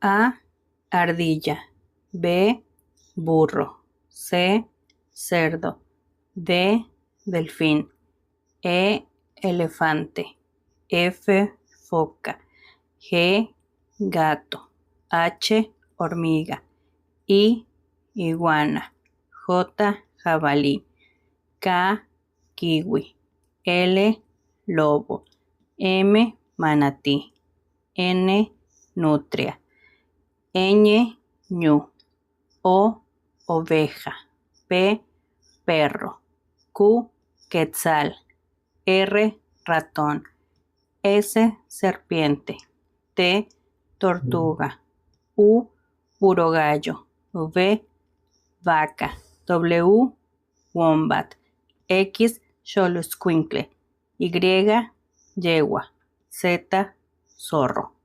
A, ardilla. B, burro. C, cerdo. D, delfín. E, elefante. F, foca. G, gato. H, hormiga. I, iguana. J, jabalí. K, kiwi. L, lobo. M, manatí. N, nutria. Ñ, ñu. O, oveja. P, perro. Q, quetzal. R, ratón. S, serpiente. T, tortuga. U, urogallo. V, vaca. W, wombat. X, xoloscuincle. Y, yegua. Z, zorro.